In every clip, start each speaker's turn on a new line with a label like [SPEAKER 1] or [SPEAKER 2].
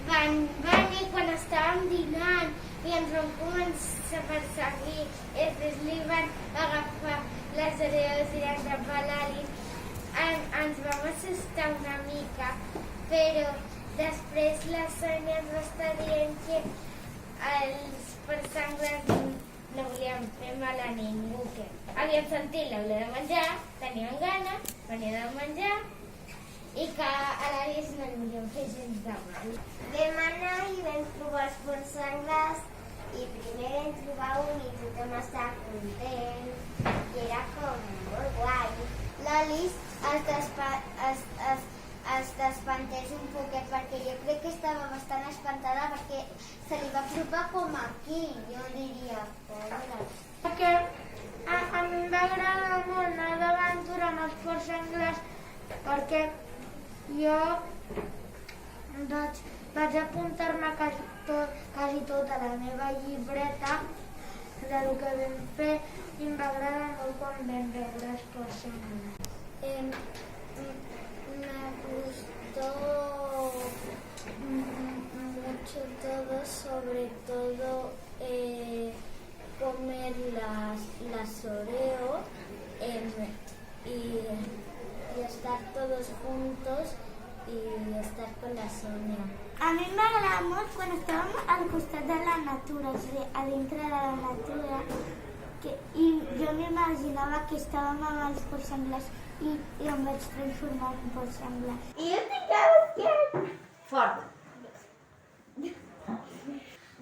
[SPEAKER 1] van venir quan estàvem dinant i ens van començar a perseguir. I després li van agafar les oreos i van agafar l'Alice. Ens vam assustar una mica, però després la Sònia ens va estar dient que els persanglars no volien fer mal a ningú, que havien sentit l'olor de menjar, tenien gana, venien a menjar i que a l'Alice no li volien fer gens de mal.
[SPEAKER 2] Vam anar i vam trobar els portsanglars i primer vam trobar un i tothom estava content i era com molt guai. L'Alice es despantés un poquet perquè jo crec que estava bastant espantada perquè se li va apropar com aquí, jo diria, pobra.
[SPEAKER 1] Perquè a mi em va agradar molt anar d'aventura amb els porcs senglars perquè jo vaig apuntar-me quasi tota la meva llibreta del que vam fer i em va agradar molt quan vam veure els porcs senglars.
[SPEAKER 2] Me gustó mucho todo, sobre todo comer las Oreo y estar todos juntos y estar con la Sonia.
[SPEAKER 1] A mi m'agrada molt quan estàvem al costat de la natura, o sigui, a dintre de la natura, i jo m'imaginava que estàvem amb els porcs senglars i em vaig transformar en porc senglar.
[SPEAKER 2] I jo tinc fort.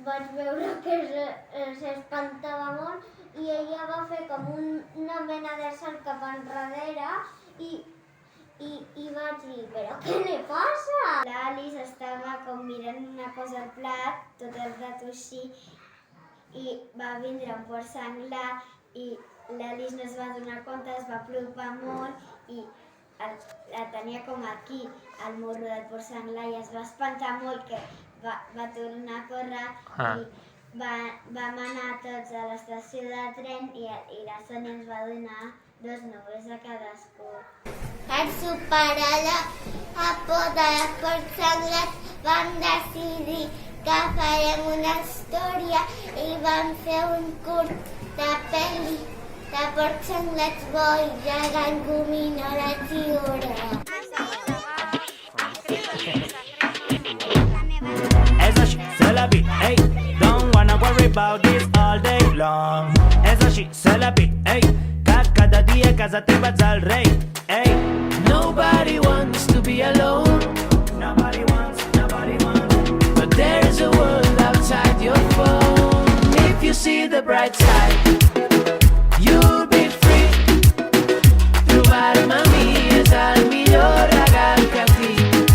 [SPEAKER 2] Vaig veure que s'espantava molt i ella va fer com una mena de salt cap enrere i vaig dir, però què li passa? L'Alice estava com mirant una cosa al plat, tot el rato així, i va vindre un porc senglar i l'Alice no es va donar compte, es va apropar molt i la tenia com aquí, al morro del porc senglar, i es va espantar molt que va tornar a córrer i vam anar tots a l'estació de tren i la Sònia ens va donar 2 núvols a cadascú.
[SPEAKER 1] Per superar la por dels porcs senglars vam decidir que farem una història i vam fer un curt de pel·li de porcs senglars boi, gegant, gominoles i oreo.
[SPEAKER 3] És així, se la vi, ey, don't wanna worry about this all day long. És així, se la vi, ey, que cada dia a casa teva ets el rei, ey. Nobody wants to be alone. Nobody wants. But there's a world outside your phone. If you see the bright side, you'll be free. Trobar-me a mi és el millor regal que tinc.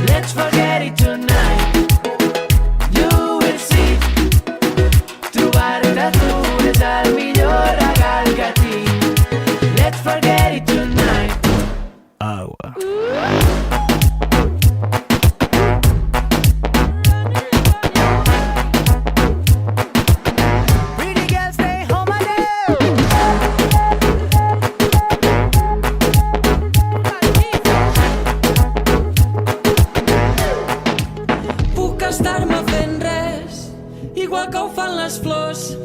[SPEAKER 3] Let's forget it tonight. You will see. Trobar-te a tu és el millor regal que tinc. Let's forget it tonight. Agua.
[SPEAKER 4] Igual que ho fan les flors.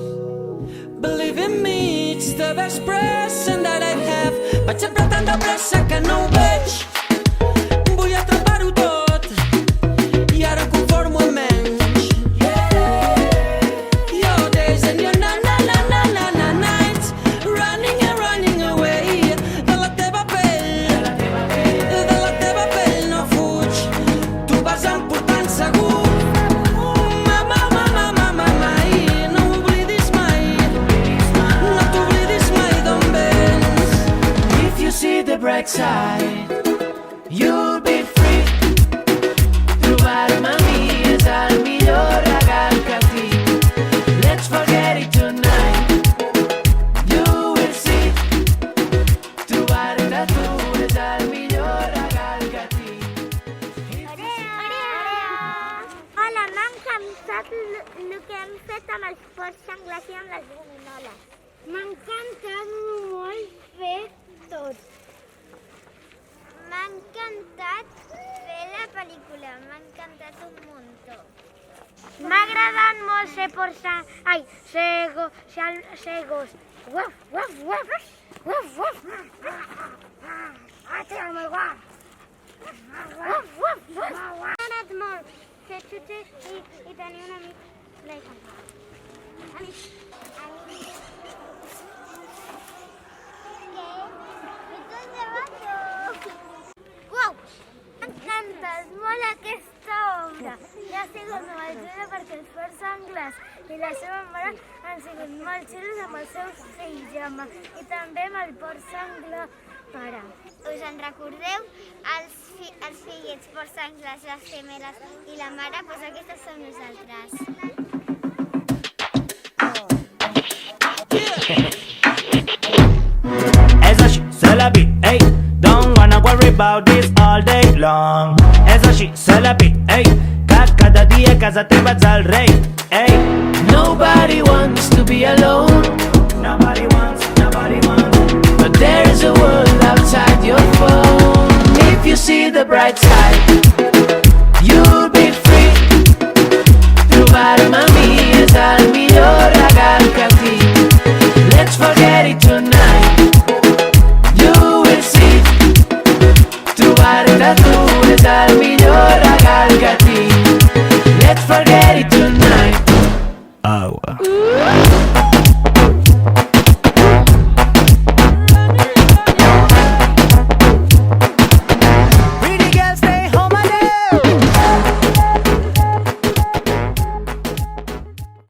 [SPEAKER 4] Believe in me, it's the best present that I have. Vaig sempre tan de pressa que no ho veig. Vull atrapar-ho tot i ara em conformo amb menys. Your days and your na-na-na-na-na nights, running and running away. De la teva pell no fuig, tu vas emportant segur. The bright side, you'll be free. Trobar-me a mi és el millor regal que tinc. Let's forget it tonight. You will see. Trobar-te a tu és el millor regal que tinc.
[SPEAKER 1] Hola, m'ha encantat el que hem fet amb els porcs senglars i amb les gominoles. M'ha encantat molt fer tot.
[SPEAKER 2] M'ha encantat fer la pel·lícula. m'ha encantat un muntó.
[SPEAKER 1] M'ha agradat molt ser gos. Uaf, uaf, uaf, uaf, uaf. Ai, tira molt guap. Uaf, uaf, uaf. M'ha agradat molt ser xutxes i tenir un amic like amic. Uau! M'encanta molt aquesta obra. I ha sigut molt xula perquè els Porcs Senglars i la seva mare han sigut molt xulos amb els seus fills, i també amb el porc senglar pare.
[SPEAKER 2] Us en recordeu? Els fillets Porcs Senglars, les gemeles i la mare, doncs aquestes som nosaltres.
[SPEAKER 3] Esa shit, c'est la vie, hey. Don't wanna worry about this all day long. Esa shit, c'est la vie, hey. Cada dia casa teva al rei, hey.
[SPEAKER 4] Nobody wants to be alone,
[SPEAKER 3] Nobody wants.
[SPEAKER 4] but there is a world outside your phone. If you see the bright side, you'll be free. Trobar mami és el millor regal que tinc. Let's forget it tonight, you will see. Trobar-te tu és el millor regal que tinc. Let's forget it tonight.
[SPEAKER 3] Oh.